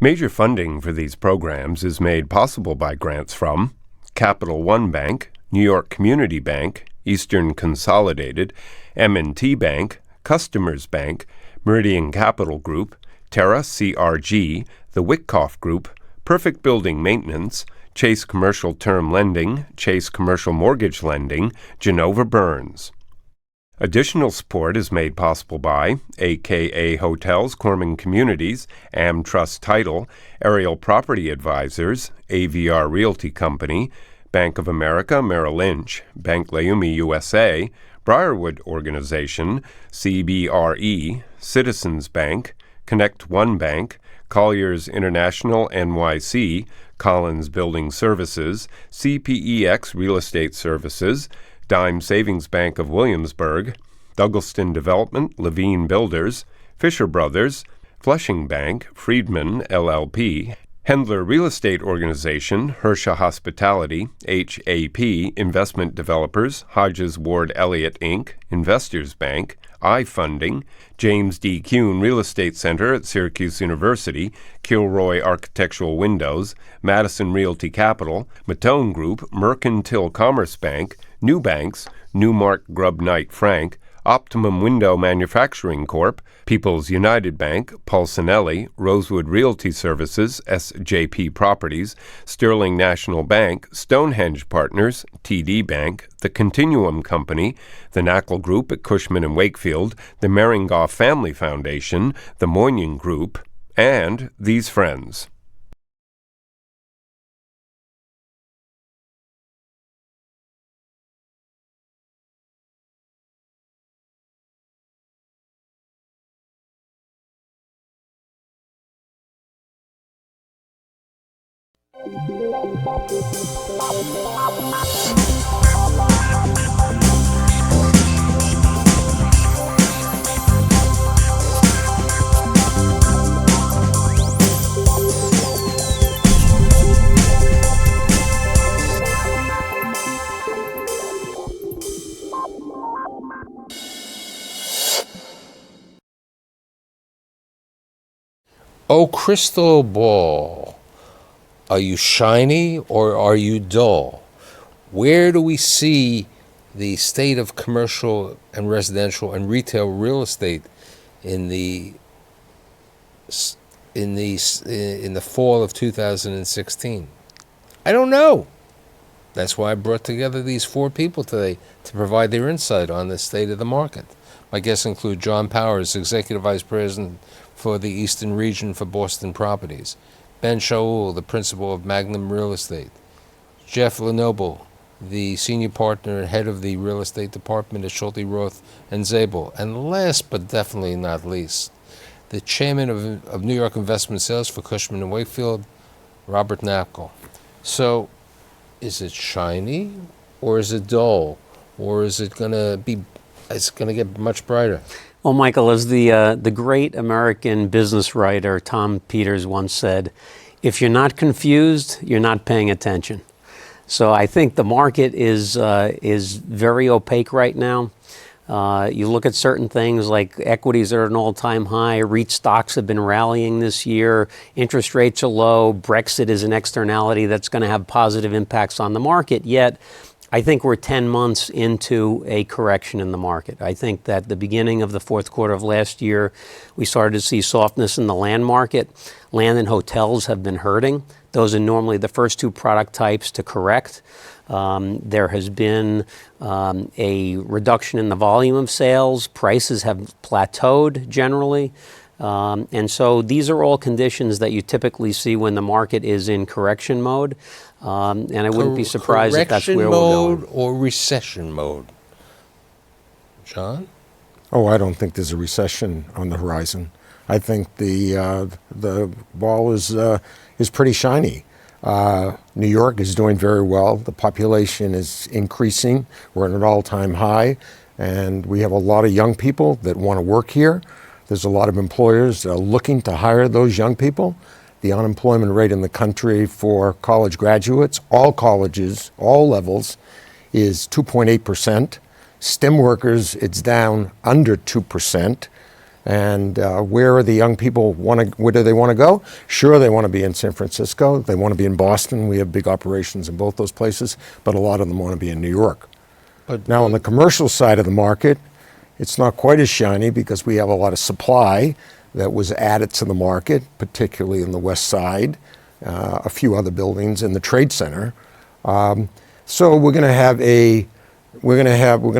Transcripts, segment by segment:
Major funding for these programs is made possible by grants from Capital One Bank, New York Community Bank, Eastern Consolidated, M&T Bank, Customers Bank, Meridian Capital Group, Terra CRG, the Witkoff Group, Perfect Building Maintenance, Chase Commercial Term Lending, Chase Commercial Mortgage Lending, Genova Burns. Additional support is made possible by AKA Hotels, Corman Communities, AmTrust Title, Ariel Property Advisors, AVR Realty Company, Bank of America Merrill Lynch, Bank Leumi USA, Briarwood Organization, CBRE, Citizens Bank, Connect One Bank, Colliers International NYC, Collins Building Services, CPEX Real Estate Services, Dime Savings Bank of Williamsburg, Douglaston Development, Levine Builders, Fisher Brothers, Flushing Bank, Friedman LLP, Hendler Real Estate Organization, Hersha Hospitality, HAP, Investment Developers, Hodges Ward Elliott Inc., Investors Bank, iFunding, James D. Kuhn Real Estate Center at Syracuse University, Kilroy Architectural Windows, Madison Realty Capital, Matone Group, Mercantile Commerce Bank, New Banks, Newmark Grubb Knight Frank, Optimum Window Manufacturing Corp., People's United Bank, Pulcinelli, Rosewood Realty Services, SJP Properties, Sterling National Bank, Stonehenge Partners, TD Bank, The Continuum Company, the Knackle Group at Cushman & Wakefield, the Meringoff Family Foundation, the Moynihan Group, and these friends. Oh, crystal ball, are you shiny or are you dull? Where do we see the state of commercial and residential and retail real estate in the fall of 2016? I don't know. That's why I brought together these four people today to provide their insight on the state of the market. My guests include John Powers, Executive Vice President for the Eastern Region for Boston Properties, Ben Shaul, the Principal of Magnum Real Estate, Jeff Lenoble, the Senior Partner and Head of the Real Estate Department at Schulte Roth and Zabel, and last but definitely not least, the Chairman of New York Investment Sales for Cushman & Wakefield, Robert Knackle. So, is it shiny or is it dull, or is it going to get much brighter? Well, Michael, as the great American business writer Tom Peters once said, if you're not confused, you're not paying attention. So I think the market is very opaque right now. You look at certain things like equities are at an all-time high, REIT stocks have been rallying this year, interest rates are low, Brexit is an externality that's going to have positive impacts on the market, yet I think we're 10 months into a correction in the market. I think that the beginning of the fourth quarter of last year, we started to see softness in the land market. Land and hotels have been hurting. Those are normally the first two product types to correct. There has been a reduction in the volume of sales. Prices have plateaued generally. And so these are all conditions that you typically see when the market is in correction mode. And I wouldn't be surprised if that's where we're going. Correction mode or recession mode? John? Oh, I don't think there's a recession on the horizon. I think the ball is pretty shiny. New York is doing very well. The population is increasing. We're at an all-time high, and we have a lot of young people that want to work here. There's a lot of employers that are looking to hire those young people. The unemployment rate in the country for college graduates, all colleges, all levels, is 2.8%. STEM workers, it's down under 2%. And where are the young people where do they want to go? Sure, they want to be in San Francisco. They want to be in Boston. We have big operations in both those places, but a lot of them want to be in New York. But Now, on the commercial side of the market, it's not quite as shiny because we have a lot of supply that was added to the market, particularly in the West Side, a few other buildings in the Trade Center. So we're going to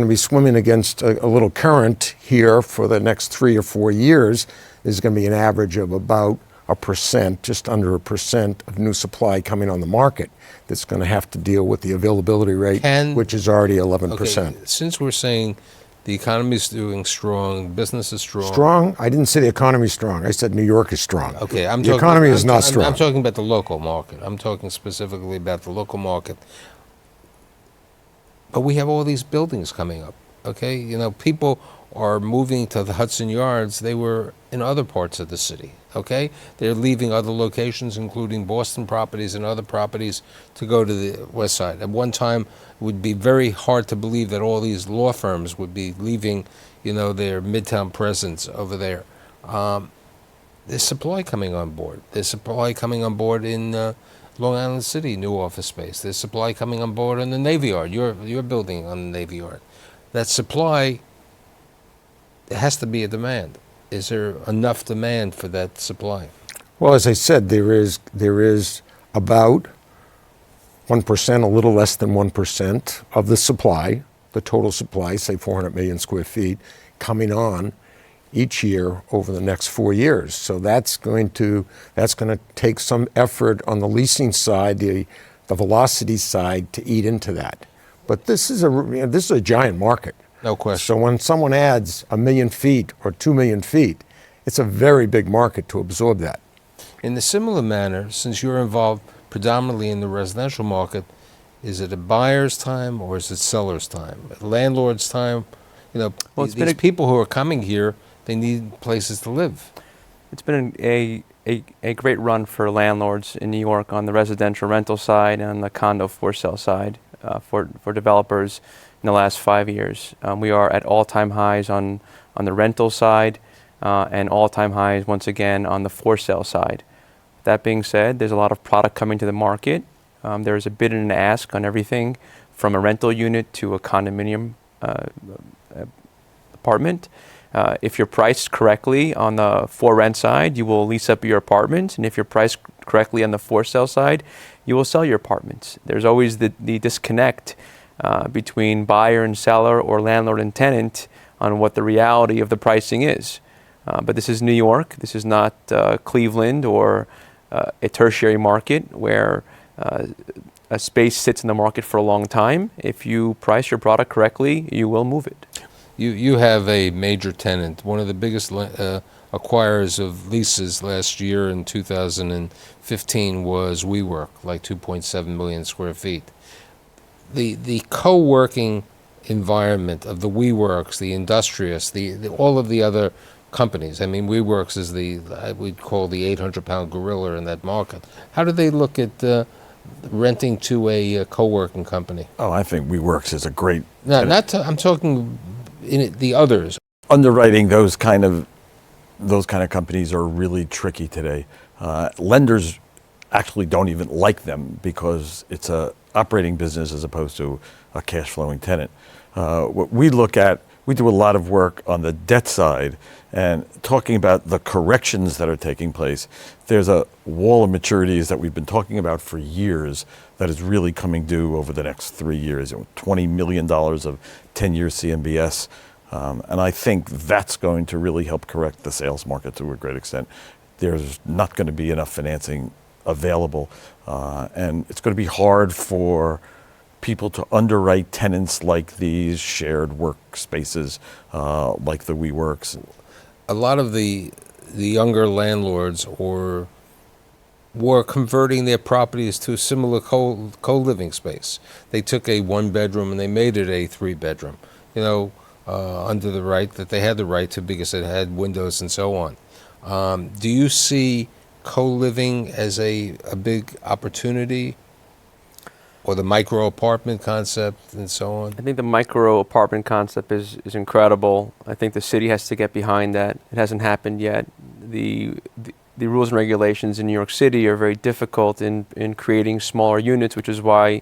be swimming against a little current here for the next 3 or 4 years. There's going to be an average of about 1%, just under 1% of new supply coming on the market that's going to have to deal with the availability rate, which is already 11%. okay, since we're saying the economy is doing strong, business is strong. Strong? I didn't say the economy is strong. I said New York is strong. Okay, The economy is not strong. I'm talking about the local market. I'm talking specifically about the local market. But we have all these buildings coming up, okay? You know, people are moving to the Hudson Yards. They were in other parts of the city, okay? They're leaving other locations, including Boston properties and other properties, to go to the West Side. At one time, it would be very hard to believe that all these law firms would be leaving, you know, their Midtown presence over there. There's supply coming on board. There's supply coming on board in Long Island City, new office space. There's supply coming on board in the Navy Yard. You're building on the Navy Yard. That supply, there has to be a demand. Is there enough demand for that supply? Well, as I said, there is about 1%, a little less than 1% of the supply, the total supply, say 400 million square feet, coming on each year over the next 4 years. So that's going to take some effort on the leasing side, the velocity side, to eat into that. But this is a giant market. No question. So when someone adds 1 million feet or 2 million feet, it's a very big market to absorb that. In a similar manner, since you're involved predominantly in the residential market, is it a buyer's time or is it seller's time? A landlord's time? You know, Well, these people who are coming here, they need places to live. It's been a great run for landlords in New York on the residential rental side and on the condo for sale side for developers in the last 5 years. We are at all-time highs on the rental side and all-time highs once again on the for sale side. That being said, there's a lot of product coming to the market. There's a bid and an ask on everything from a rental unit to a condominium apartment. If you're priced correctly on the for rent side, you will lease up your apartment. And if you're priced correctly on the for sale side, you will sell your apartments. There's always the disconnect between buyer and seller or landlord and tenant on what the reality of the pricing is. But this is New York. This is not Cleveland or a tertiary market where a space sits in the market for a long time. If you price your product correctly, you will move it. You have a major tenant, one of the biggest acquirers of leases last year in 2015 was WeWork, like 2.7 million square feet. The co-working environment of the WeWorks, the Industrious, all of the other companies. I mean, WeWorks is we'd call the 800-pound gorilla in that market. How do they look at renting to a co-working company? Oh, I think WeWorks is a great. No, I'm talking the others. Underwriting those kind of companies are really tricky today. Lenders actually don't even like them because it's a operating business as opposed to a cash flowing tenant. What we look at, we do a lot of work on the debt side and talking about the corrections that are taking place. There's a wall of maturities that we've been talking about for years that is really coming due over the next 3 years. $20 million of 10-year CMBS. And I think that's going to really help correct the sales market to a great extent. There's not going to be enough financing available. And it's going to be hard for people to underwrite tenants like these shared workspaces, like the WeWorks. A lot of the younger landlords were converting their properties to a similar co-living space. They took a 1-bedroom and they made it a 3-bedroom, under the right that they had the right to because it had windows and so on. Do you see co-living as a big opportunity? or the micro apartment concept and so on? I think the micro apartment concept is incredible. I think the city has to get behind that. It hasn't happened yet. The rules and regulations in New York City are very difficult in creating smaller units, which is why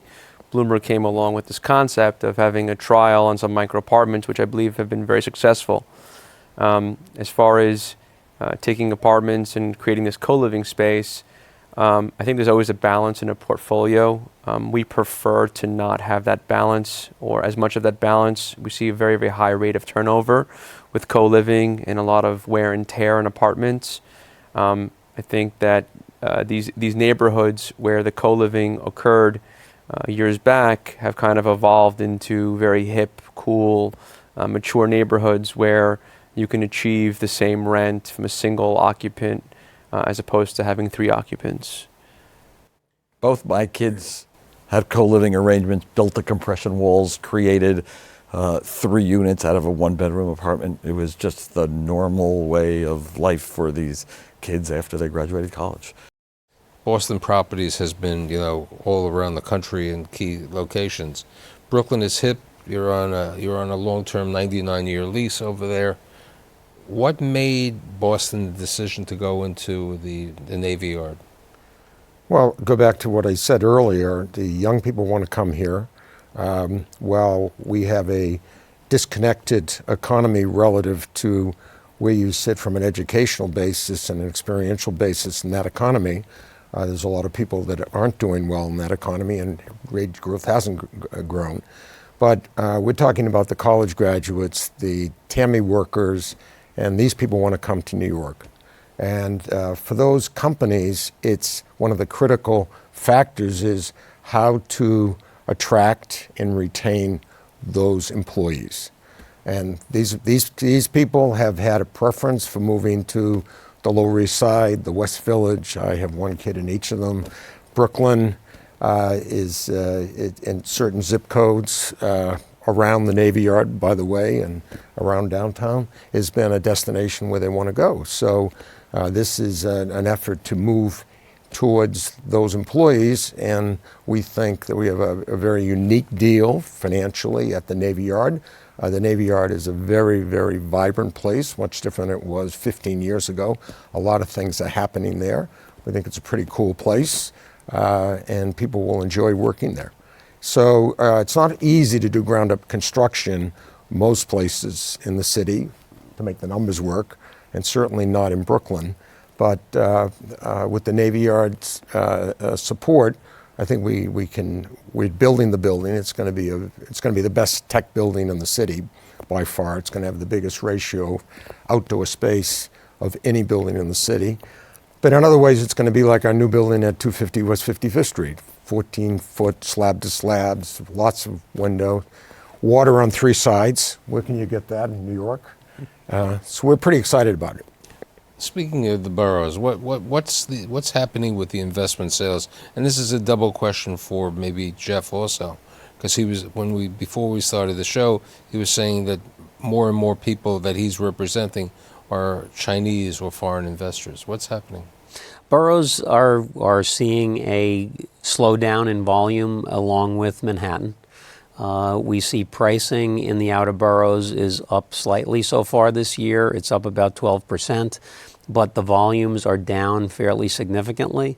Bloomberg came along with this concept of having a trial on some micro apartments, which I believe have been very successful. As far as taking apartments and creating this co-living space, I think there's always a balance in a portfolio. We prefer to not have that balance or as much of that balance. We see a very, very high rate of turnover with co-living and a lot of wear and tear in apartments. I think that these neighborhoods where the co-living occurred years back have kind of evolved into very hip, cool, mature neighborhoods where you can achieve the same rent from a single occupant as opposed to having 3 occupants. Both my kids had co-living arrangements, built the compression walls, created 3 units out of a 1-bedroom apartment. It was just the normal way of life for these kids after they graduated college. Boston Properties has been, all around the country in key locations. Brooklyn is hip. You're on a long-term 99-year lease over there. What made Boston the decision to go into the Navy Yard? Well, go back to what I said earlier. The young people want to come here. While we have a disconnected economy relative to where you sit from an educational basis and an experiential basis in that economy, there's a lot of people that aren't doing well in that economy, and wage growth hasn't grown. But we're talking about the college graduates, the TAMI workers, and these people want to come to New York. And for those companies, it's one of the critical factors is how to attract and retain those employees. And these people have had a preference for moving to the Lower East Side, the West Village. I have one kid in each of them. Brooklyn is in certain zip codes around the Navy Yard, by the way, and around downtown, has been a destination where they want to go. So this is an effort to move towards those employees, and we think that we have a very unique deal financially at the Navy Yard. The Navy Yard is a very, very vibrant place, much different than it was 15 years ago. A lot of things are happening there. We think it's a pretty cool place, and people will enjoy working there. So it's not easy to do ground-up construction most places in the city to make the numbers work, and certainly not in Brooklyn. But with the Navy Yard's support, I think we're building the building. It's going to be the best tech building in the city by far. It's going to have the biggest ratio of outdoor space of any building in the city. But in other ways, it's going to be like our new building at 250 West 55th Street. 14-foot slab to slabs, lots of window, water on 3 sides. Where can you get that in New York? So we're pretty excited about it. Speaking of the boroughs, what's happening with the investment sales? And this is a double question for maybe Jeff also, because before we started the show, he was saying that more and more people that he's representing are Chinese or foreign investors. What's happening? Boroughs are seeing a slowdown in volume along with Manhattan. We see pricing in the outer boroughs is up slightly so far this year. It's up about 12%, but the volumes are down fairly significantly.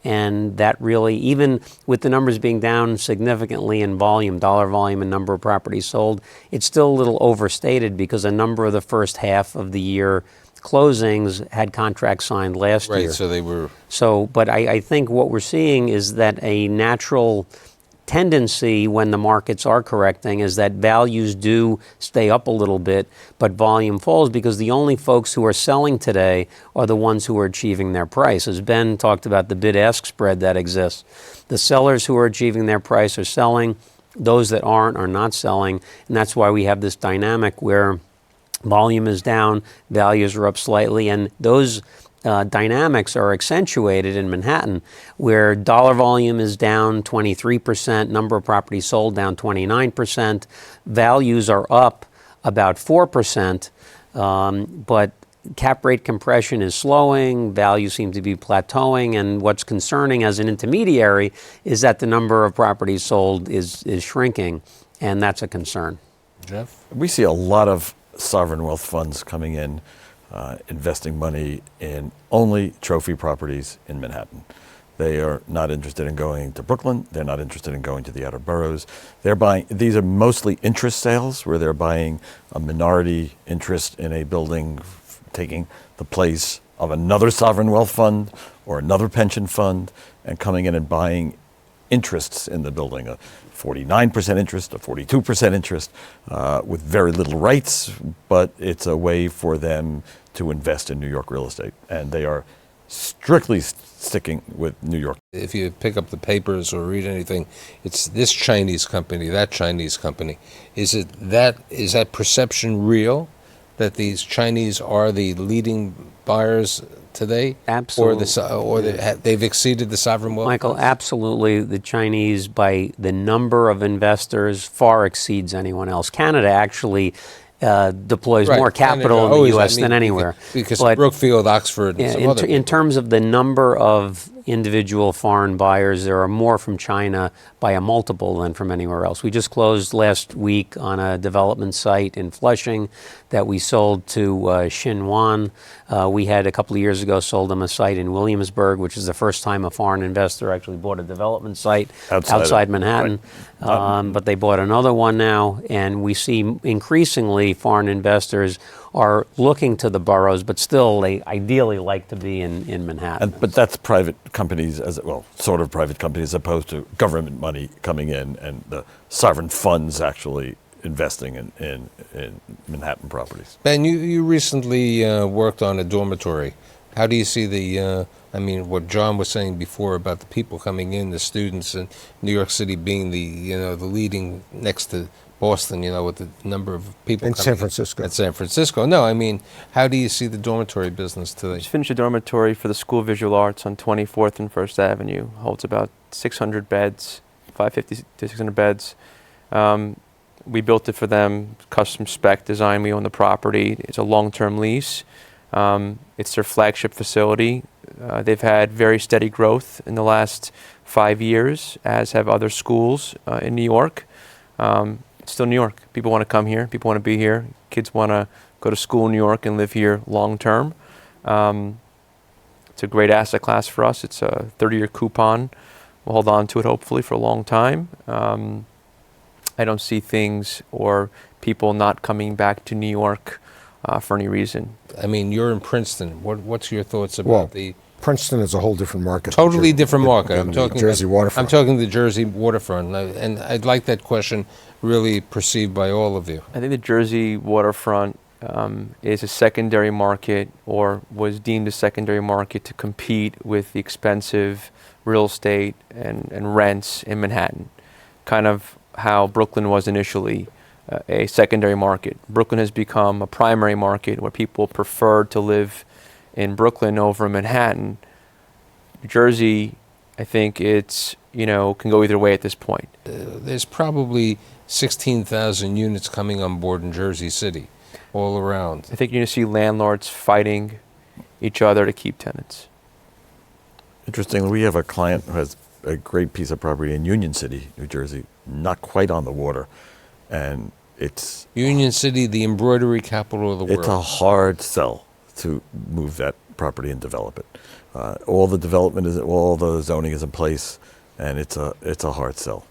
And that really, even with the numbers being down significantly in volume, dollar volume and number of properties sold, it's still a little overstated because a number of the first half of the year closings had contracts signed last year. Right, so they were... But I think what we're seeing is that a natural tendency when the markets are correcting is that values do stay up a little bit, but volume falls because the only folks who are selling today are the ones who are achieving their price. As Ben talked about the bid-ask spread that exists. The sellers who are achieving their price are selling. Those that aren't are not selling. And that's why we have this dynamic where volume is down, values are up slightly, and those dynamics are accentuated in Manhattan, where dollar volume is down 23%, number of properties sold down 29%, values are up about 4%, but cap rate compression is slowing, values seem to be plateauing, and what's concerning as an intermediary is that the number of properties sold is shrinking, and that's a concern. Jeff? We see a lot of sovereign wealth funds coming in, investing money in only trophy properties in Manhattan. They are not interested in going to Brooklyn. They're not interested in going to the outer boroughs. They're buying, these are mostly interest sales where they're buying a minority interest in a building, taking the place of another sovereign wealth fund or another pension fund and coming in and buying interests in the building, a 49% interest, a 42% interest, with very little rights, but it's a way for them to invest in New York real estate. And they are strictly sticking with New York. If you pick up the papers or read anything, it's this Chinese company, that Chinese company. Is that perception real, that these Chinese are the leading buyers today? Absolutely. Or they've exceeded the sovereign wealth? Michael, absolutely. The Chinese, by the number of investors, far exceeds anyone else. Canada actually deploys Right, more capital Canada in the always, U.S. I mean, than anywhere. Because But Brookfield, Oxford, and some other in people. terms of the number of individual foreign buyers, there are more from China by a multiple than from anywhere else. We just closed last week on a development site in Flushing that we sold to Xinhuan. We had a couple of years ago sold them a site in Williamsburg, which is the first time a foreign investor actually bought a development site outside Manhattan. Right. But they bought another one now, and we see increasingly foreign investors are looking to the boroughs, but still they ideally like to be in Manhattan. But that's private companies, sort of private companies, as opposed to government money coming in and the sovereign funds actually investing in Manhattan properties. Ben, you recently worked on a dormitory. How do you see what John was saying before about the people coming in, the students, and New York City being the leading next to Boston, with the number of people And coming San Francisco. in. At San Francisco. No, how do you see the dormitory business today? Just finished a dormitory for the School of Visual Arts on 24th and 1st Avenue. Holds about 600 beds, 550 to 600 beds. We built it for them, custom spec design. We own the property. It's a long-term lease. It's their flagship facility. They've had very steady growth in the last 5 years, as have other schools in New York. It's still New York. People want to come here. People want to be here. Kids want to go to school in New York and live here long term. It's a great asset class for us. It's a 30-year coupon. We'll hold on to it hopefully for a long time. I don't see things or people not coming back to New York for any reason. You're in Princeton. What's your thoughts about Well, the Princeton is a whole different market. totally than different market? than the Jersey waterfront. I'm talking the Jersey waterfront, and I'd like that question really perceived by all of you. I think the Jersey waterfront is a secondary market, or was deemed a secondary market, to compete with the expensive real estate and rents in Manhattan. Kind of how Brooklyn was initially a secondary market. Brooklyn has become a primary market where people prefer to live in Brooklyn over Manhattan. New Jersey, I think it's, can go either way at this point. There's probably 16,000 units coming on board in Jersey City, all around. I think you're going to see landlords fighting each other to keep tenants. Interestingly, we have a client who has a great piece of property in Union City, New Jersey, not quite on the water, and it's Union City, the embroidery capital of the world. it's a hard sell to move that property and develop it. All the zoning is in place, and it's a hard sell.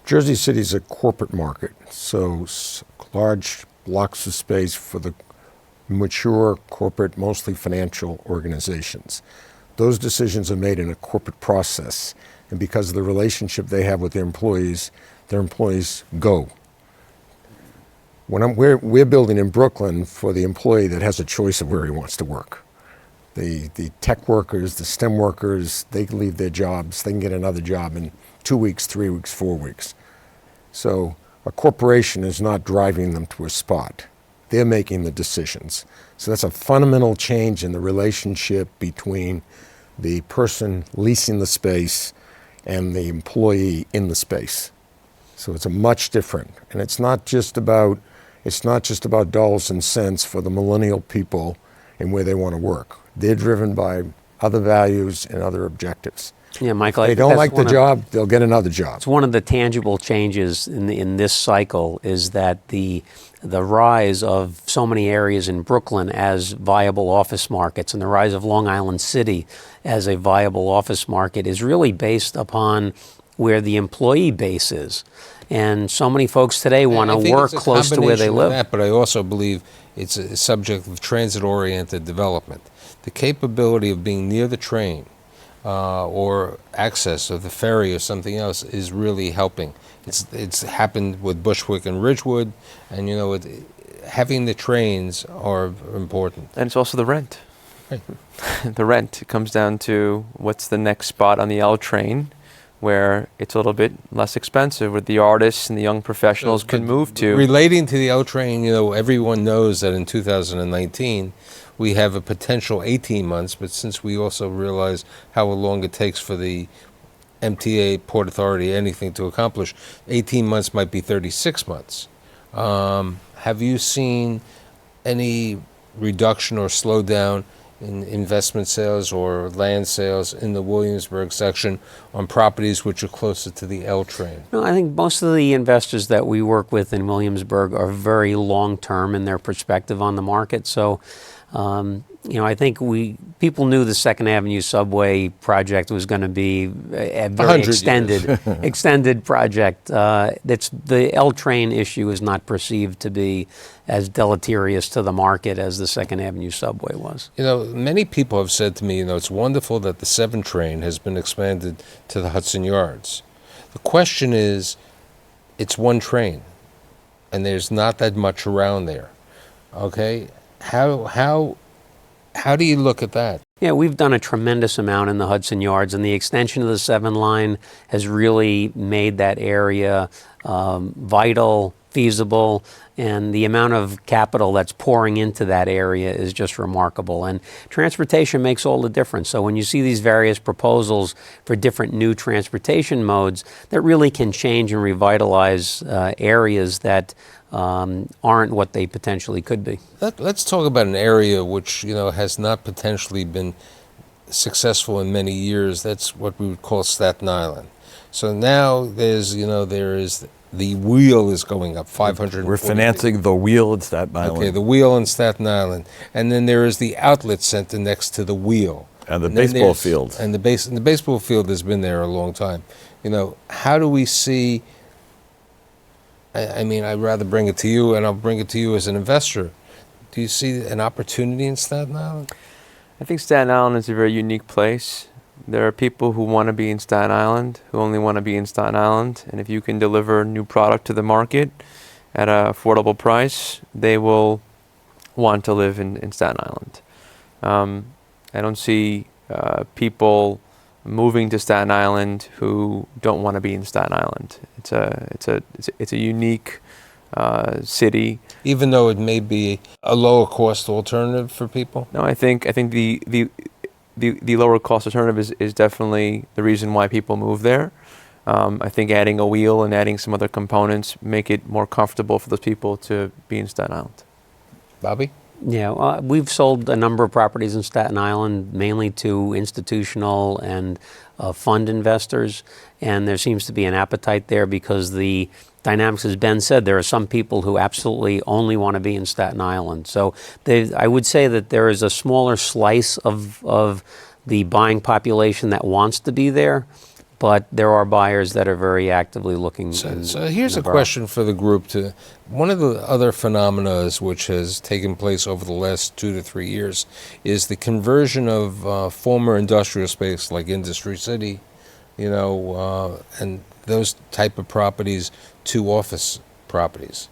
Jersey City is a corporate market, so large blocks of space for the mature corporate, mostly financial organizations. Those decisions are made in a corporate process, and because of the relationship they have with their employees go. We're building in Brooklyn for the employee that has a choice of where he wants to work. The tech workers, the STEM workers, they can leave their jobs. They can get another job in 2 weeks, 3 weeks, 4 weeks. So a corporation is not driving them to a spot. They're making the decisions. So that's a fundamental change in the relationship between the person leasing the space and the employee in the space. So it's a much different, and it's not just about dollars and cents for the millennial people and where they want to work. They're driven by other values and other objectives. Yeah, Michael, If I they think don't that's like the one of- job, they'll get another job. It's one of the tangible changes in this cycle is that the rise of so many areas in Brooklyn as viable office markets and the rise of Long Island City as a viable office market is really based upon where the employee base is. And so many folks today want I to think work it's a close to where they combination of live. that, but I also believe it's a subject of transit-oriented development. The capability of being near the train or access of the ferry or something else is really helping. It's happened with Bushwick and Ridgewood, and having the trains are important. And it's also the rent. Right. The rent. It comes down to what's the next spot on the L train where it's a little bit less expensive, where the artists and the young professionals can move to. Relating to the L train, everyone knows that in 2019 we have a potential 18 months, but since we also realize how long it takes for the MTA, Port Authority, anything to accomplish, 18 months might be 36 months. Have you seen any reduction or slowdown in investment sales or land sales in the Williamsburg section on properties which are closer to the L train? No, I think most of the investors that we work with in Williamsburg are very long-term in their perspective on the market. So, I think people knew the Second Avenue subway project was going to be a very 100 extended project. The L train issue is not perceived to be as deleterious to the market as the Second Avenue subway was. Many people have said to me, it's wonderful that the 7 train has been expanded to the Hudson Yards. The question is, it's one train, and there's not that much around there. Okay? How do you look at that? Yeah, we've done a tremendous amount in the Hudson Yards, and the extension of the 7 line has really made that area vital, feasible, and the amount of capital that's pouring into that area is just remarkable. And transportation makes all the difference. So when you see these various proposals for different new transportation modes that really can change and revitalize areas that aren't what they potentially could be. Let's talk about an area which has not potentially been successful in many years. That's what we would call Staten Island. So now there is the wheel is going up 500. We're financing the wheel at Staten Island. Okay, the wheel in Staten Island, and then there is the outlet center next to the wheel. And the then baseball there's- field. And the baseball field has been there a long time. How do we see? I'd rather bring it to you, and I'll bring it to you as an investor. Do you see an opportunity in Staten Island? I think Staten Island is a very unique place. There are people who want to be in Staten Island, who only want to be in Staten Island, and if you can deliver new product to the market at an affordable price, they will want to live in Staten Island. I don't see people moving to Staten Island who don't want to be in Staten Island. It's a unique city. Even though it may be a lower cost alternative for people? No, I think the lower cost alternative is definitely the reason why people move there. I think adding a wheel and adding some other components make it more comfortable for those people to be in Staten Island. Bobby? Yeah, we've sold a number of properties in Staten Island, mainly to institutional and fund investors, and there seems to be an appetite there because the dynamics, as Ben said, there are some people who absolutely only want to be in Staten Island. So I would say that there is a smaller slice of the buying population that wants to be there, but there are buyers that are very actively looking. So here's in a the borough. question for the group. One of the other phenomena which has taken place over the last 2 to 3 years is the conversion of former industrial space like Industry City, and those type of properties to office properties.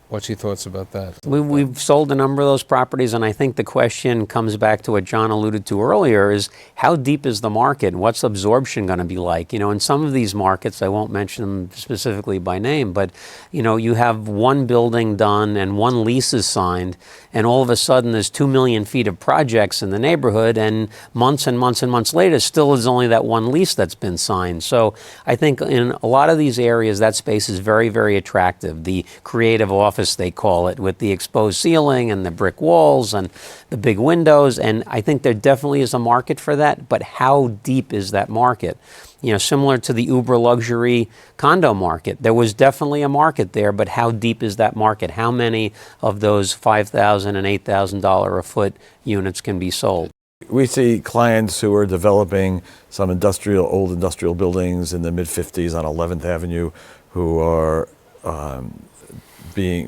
What's your thoughts about that? We've sold a number of those properties, and I think the question comes back to what John alluded to earlier, is how deep is the market? What's absorption going to be like? In some of these markets, I won't mention them specifically by name, but you have one building done and one lease is signed, and all of a sudden there's 2 million feet of projects in the neighborhood, and months and months and months later, still is only that one lease that's been signed. So I think in a lot of these areas, that space is very, very attractive. The creative office office, they call it, with the exposed ceiling and the brick walls and the big windows. And I think there definitely is a market for that. But how deep is that market? You know, similar to the uber luxury condo market, there was definitely a market there, but how deep is that market? How many of those $5,000 and $8,000 a foot units can be sold? We see clients who are developing some old industrial buildings in the mid-50s on 11th Avenue who are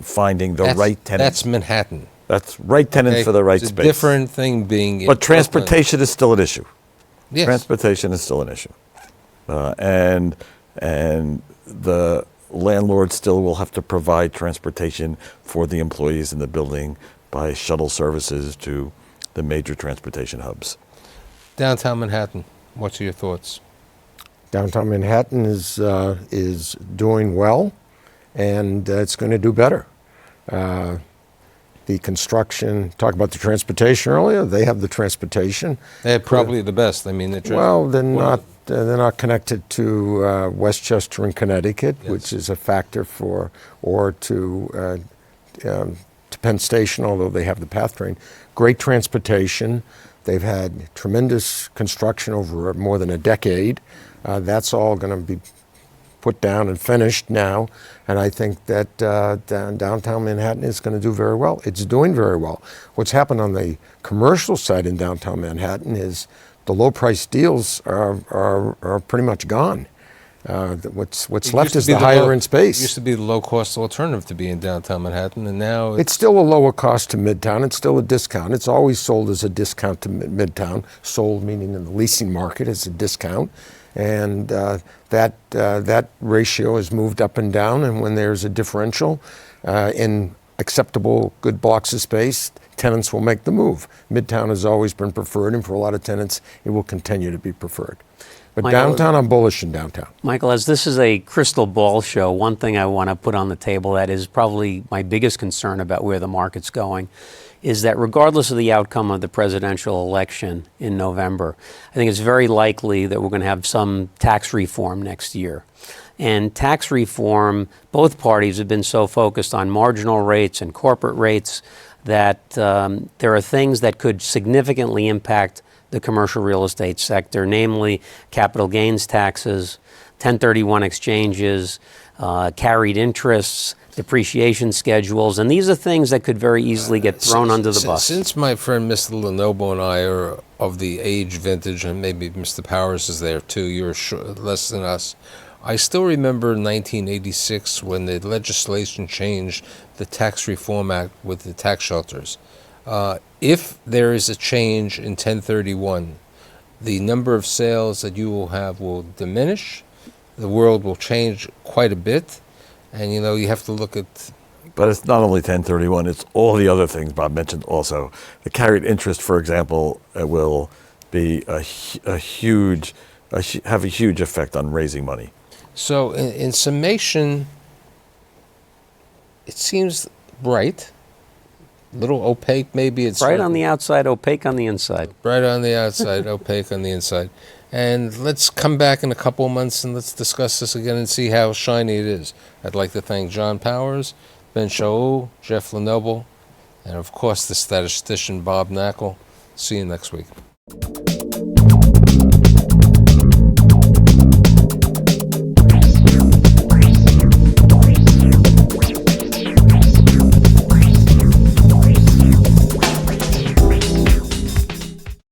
finding the right tenant. That's Manhattan. That's right tenant Okay? for the right It's space. a different thing being in But Brooklyn. transportation is still an issue. Yes. Transportation is still an issue. And the landlord still will have to provide transportation for the employees in the building by shuttle services to the major transportation hubs. Downtown Manhattan, what's your thoughts? Downtown Manhattan is doing well, and it's going to do better. The construction, talk about the transportation earlier, they have the transportation. They're probably the best. I mean, Well, they're not connected to Westchester in Connecticut, Yes. which is a factor or to Penn Station, although they have the PATH train. Great transportation. They've had tremendous construction over more than a decade. That's all going to be put down and finished now, and I think that downtown Manhattan is going to do very well. It's doing very well. What's happened on the commercial side in downtown Manhattan is the low-price deals are pretty much gone. What's left is the higher-end space. It used to be the low-cost alternative to be in downtown Manhattan, and now It's still a lower cost to Midtown. It's still a discount. It's always sold as a discount to Midtown. Sold meaning in the leasing market as a discount, and that ratio has moved up and down. And when there's a differential in acceptable good blocks of space, tenants will make the move. Midtown has always been preferred, and for a lot of tenants, it will continue to be preferred. But Michael, downtown, I'm bullish in downtown. Michael, as this is a crystal ball show, one thing I want to put on the table that is probably my biggest concern about where the market's going is that regardless of the outcome of the presidential election in November, I think it's very likely that we're going to have some tax reform next year. And tax reform, both parties have been so focused on marginal rates and corporate rates that there are things that could significantly impact the commercial real estate sector, namely capital gains taxes, 1031 exchanges, carried interests, depreciation schedules, and these are things that could very easily get thrown under the bus. Since my friend Mr. Lenobo and I are of the age vintage, and maybe Mr. Powers is there too, you're less than us, I still remember 1986 when the legislation changed the Tax Reform Act with the tax shelters. If there is a change in 1031, the number of sales that you will have will diminish, the world will change quite a bit, and you have to look at... But it's not only 1031, it's all the other things Bob mentioned also. The carried interest, for example, will be have a huge effect on raising money. So in summation, it seems bright, a little opaque maybe. It's Bright on the outside, opaque on the inside. bright on the outside, opaque on the inside. And let's come back in a couple of months and let's discuss this again and see how shiny it is. I'd like to thank John Powers, Ben Shaul, Jeff Lenoble, and of course the statistician Bob Knackel. See you next week.